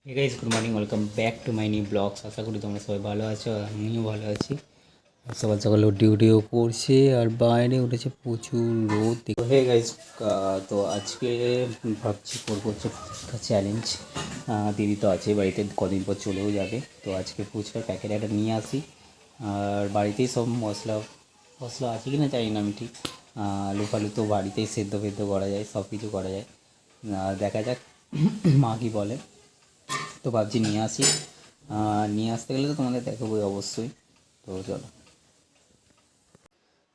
Hey guys, good morning, welcome back to my new blogs. আশা করি তোমরা সবাই ভালো আছো, আমিও ভালো আছি। সকাল সকাল ডিউটিও পড়ছে আর বাইরে উঠেছে প্রচুর রোদ। হে গাইস, তো আজকে ভাবছি করবো হচ্ছে ফুচকা চ্যালেঞ্জ। দিদি তো আছে বাড়িতে, কদিন পর চলেও যাবে। তো আজকে ফুচকার প্যাকেট একটা নিয়ে আসি, আর বাড়িতেই সব মশলা মশলা আছে কি না জানি না আমি ঠিক। আলু ফালু তো বাড়িতেই সেদ্ধ ফেদ্ধ করা যায়, সব কিছু করা যায়। দেখা যাক মা কি বলে। তো ভাবছি নিয়ে আসি, নিয়ে আসতে গেলে তো তোমাদের দেখাবোই অবশ্যই। তো চলো।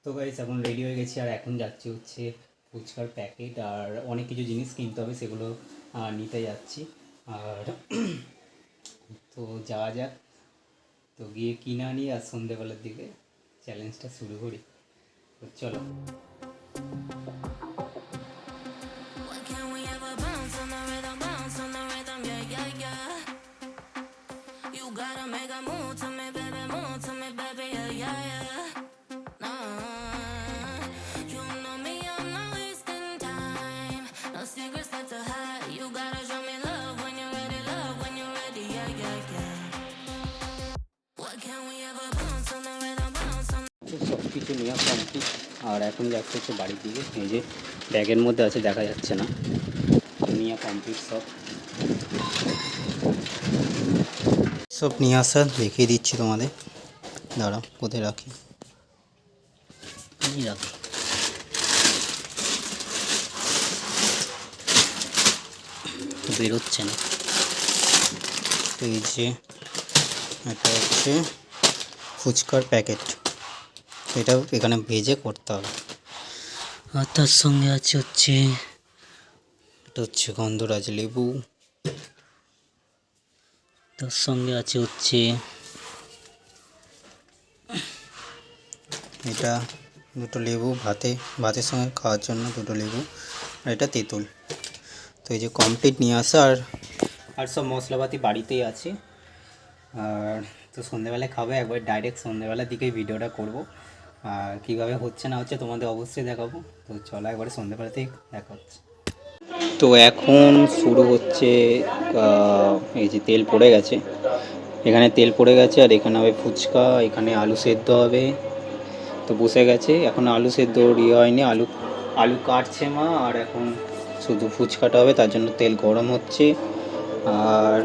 তো গাইস, এখন রেডি হয়ে গেছি আর এখন যাচ্ছি হচ্ছে ফুচকার প্যাকেট আর অনেক কিছু জিনিস কিনতে হবে, সেগুলো নিতে যাচ্ছি। আর তো যাওয়া যাক, তো গিয়ে কিনে আনি আর সন্ধেবেলার দিকে চ্যালেঞ্জটা শুরু করি। তো চলো। সব কিছু নেওয়া কমপ্লিট আর এখন যাচ্ছে হচ্ছে বাড়ির দিকে। এই যে ব্যাগের মধ্যে আছে, দেখা যাচ্ছে না, নেওয়া কমপ্লিট সব। সব নিয়ে আসা দেখিয়ে দিচ্ছি তোমাদের, দাঁড়াও কোথায় রাখি, রাখি। বেরোচ্ছে না। তো এই যে এটা হচ্ছে ফুচকার প্যাকেট, এটা এখানে ভেজে করতে হবে। আর তার সঙ্গে আছে হচ্ছে, এটা হচ্ছে গন্ধরাজ লেবু, তার সঙ্গে আছে হচ্ছে এটা দুটো লেবু, ভাতের সঙ্গে খাওয়ার জন্য দুটো লেবু, আর এটা তেঁতুল। তো এই যে কমপ্লিট নিয়ে আসা, আর সব মশলাপাতি বাড়িতেই আছে। আর তো সন্ধ্যেবেলায় খাবে একবার, ডাইরেক্ট সন্ধ্যেবেলার দিকেই ভিডিওটা করব। আর কীভাবে হচ্ছে না হচ্ছে তোমাদের অবশ্যই দেখাবো। তো চলো একবারে সন্ধ্যেবেলাতেই দেখা হচ্ছে। তো এখন শুরু হচ্ছে, এই যে তেল পড়ে গেছে, এখানে তেল পড়ে গেছে আর এখানে হবে ফুচকা, এখানে আলু সেদ্ধ হবে। তো বসে গেছে, এখন আলু সেদ্ধ ইয়ে হয়নি, আলু আলু কাটছে মা, আর এখন শুধু ফুচকাটা হবে, তার জন্য তেল গরম হচ্ছে। আর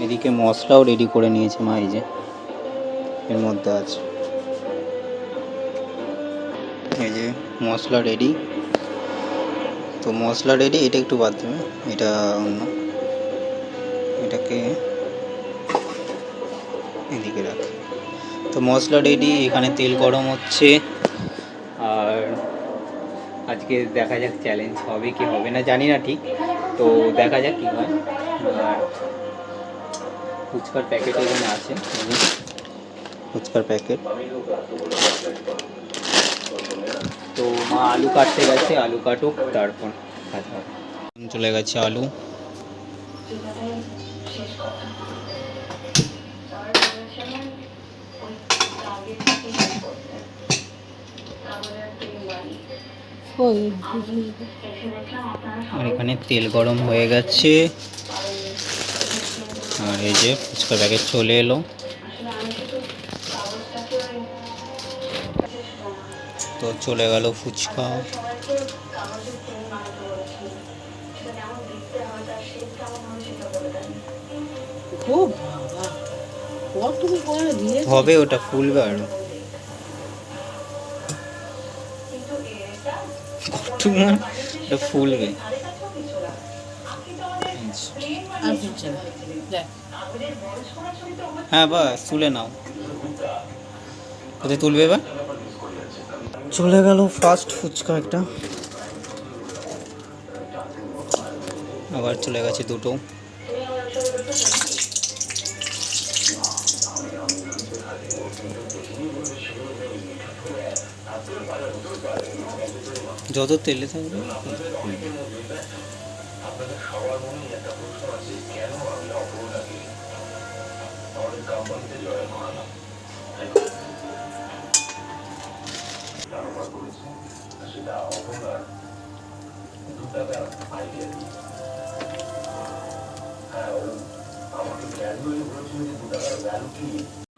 এদিকে মশলাও রেডি করে নিয়েছে মা, এই যে এর মধ্যে আছে, এই যে মশলা রেডি। তো মশলা রেডি, এটা একটু বাদ দেবে, এটা অন্য, এটাকে এদিকে রাখি। তো মশলা রেডি, এখানে তেল গরম হচ্ছে। আর আজকে দেখা যাক চ্যালেঞ্জ হবে কি হবে না জানি না ঠিক, তো দেখা যাক কী হয়। আর ফুচকার প্যাকেট এখানে আছে, ফুচকার প্যাকেট। তো মা আলু কাটতে গেছে, আলু কাটুক তারপর খাওয়া হবে। চলে গেছে আলু। আর এখানে তেল গরম হয়ে গেছে, আর এই যে ফুচকার প্যাকেট চলে এলো। তো চলে গেল ফুচকা। হবে ওটা ফুলবে আরো, ওটা ফুলবে। হ্যাঁ বাস তুলে নাও, কোথায় তুলবে এবার। চলে গেল ফার্স্ট ফুচকা একটা, আবার চলে গেছে দুটো। যত তেলে থাকবে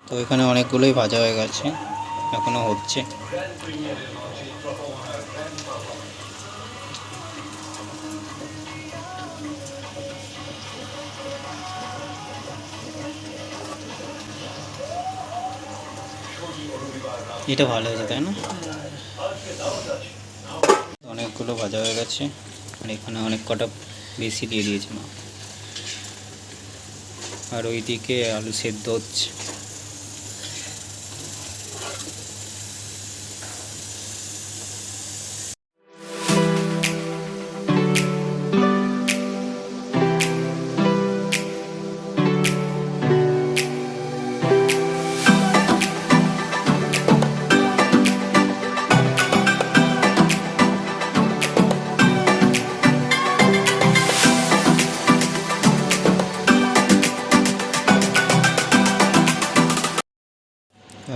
তো এখানে অনেকগুলোই ভাজা হয়ে গেছে, এখনো হচ্ছে। এটা ভালো হয়েছে তাই না? অনেকগুলো ভাজা হয়ে গেছে, আর এখানে অনেক কটা বেশি দিয়ে দিয়েছে মা। আর ওইদিকে আলু সেদ্ধ হচ্ছে।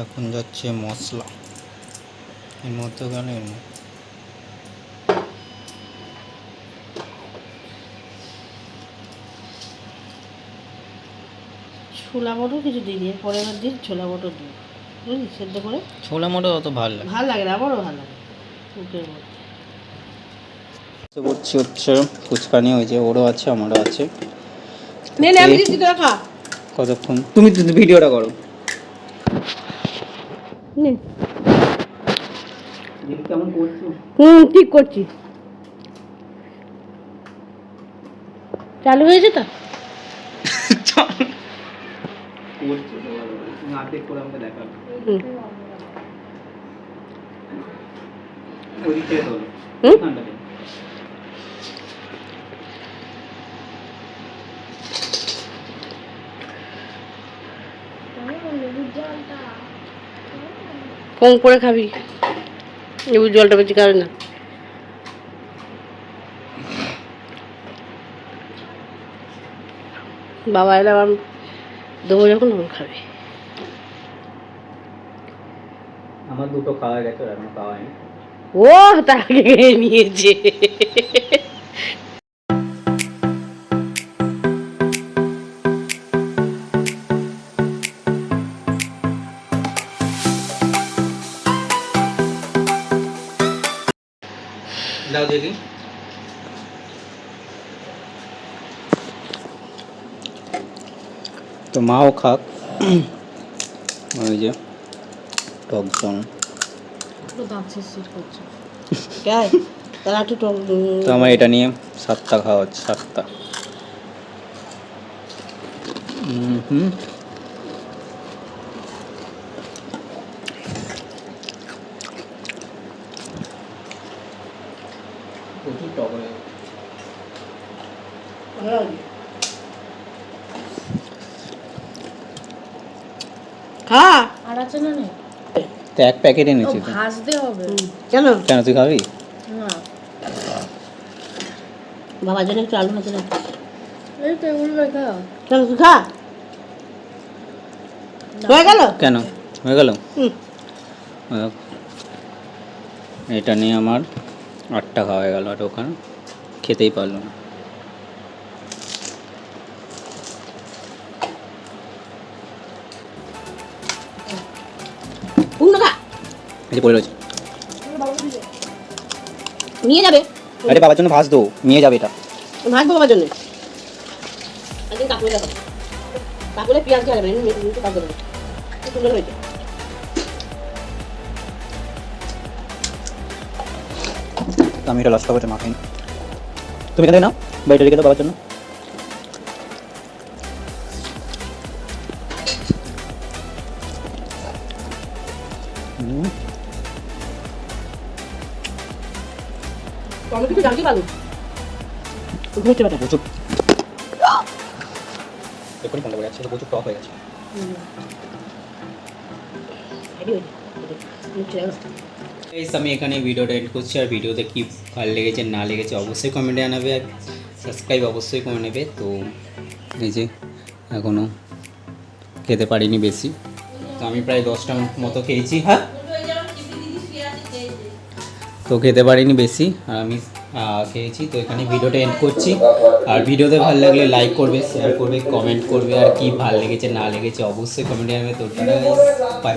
এখন যাচ্ছে মশলা, এর মধ্যে গেলে ছোলা মটর কিছু দিই দিয়ে পরের দিন ছোলা মটর দিই, বুঝলি, সেদ্ধ করে। ছোলা মোটা অত ভালো লাগে? ভালো লাগে না, আমারও ভালো লাগে মুখের মধ্যে। করছি হচ্ছে ফুচকা নিয়ে, ওই যে ওরও আছে আমারও আছে। নে নে, আমি দিচ্ছি, তোরা খা। কতক্ষণ তুমি ভিডিওটা করো? নে। কেমন করছো? ঠিক করছি। চালু হয়েছে তো? কম করে খাবি, লেবুর জলটা বেশি খাবে না। বাবা এলে আবার দেবো যখন তখন খাবে। আমার দুটো খাওয়া গেছে, আর এখন খাওয়া হয়নি। ও তার আগে খেয়ে নিয়েছে। দাও দেখি। তো মাও খাক, ওই যে টক জন। দাঁত শিরশির করছে। তাই তারা একটু টক। তো আমার এটা নিয়ে 7টা খাওয়া হচ্ছে, 7টা। হুম, প্রচুর টক হয়ে গেছে। খা। আর আছে না নেই? তো এক প্যাকেট এনেছি তো। ভাজতে হবে। কেন? কেন, তুই খাবি? না, বাবার জন্য একটু আলু ভাজা রাখ। এই তো এগুলো রেখা। কেন তুই খা। হয়ে গেল? কেন হয়ে গেল? হুম। এটা নিয়ে আমার 8টা খাওয়া হয়ে গেল, আর ওখানে খেতেই পারলো না। পূর্ণ খা। এই যে পড়ে রয়েছে, নিয়ে যাবে। আরে বাবার জন্য ভাজ দো, নিয়ে যাবে এটা। ভাজবো বাবার জন্য। একদিন কাকুরে দেখাবো। কাকুরে পেঁয়াজ দিয়ে দেবেন, একটু কাজ দেবেন। খুব সুন্দর হয়েছে। তো আমি এটা লস্কা করে মাখাই। তুমি এখানে নাও, বাইরে রেখে দাও বাবার জন্য। টমেটো জানতে পারো ঘুরতে পারে। প্রচুর এক্ষুনি ফোনটা করে যাচ্ছে, প্রচুর টক হয়ে গেছে। আমি এখানে ভিডিওটা এন্ড করছি। আর ভিডিওতে কি ভালো লেগেছে না লেগেছে অবশ্যই কমেন্টে জানাবে, আর সাবস্ক্রাইব অবশ্যই করে নেবে। তো এই যে এখনও খেতে পারিনি বেশি, তো আমি প্রায় 10টা মতো খেয়েছি। হ্যাঁ, তো খেতে পারিনি বেশি, আর আমি খেয়েছি। তো এখানে ভিডিওটা এন্ড করছি। আর ভিডিওতে ভালো লাগলে লাইক করবে, শেয়ার করবে, কমেন্ট করবে, আর কি ভালো লেগেছে না লেগেছে অবশ্যই কমেন্টে জানাবে। তো টাটা গাইস, বাই।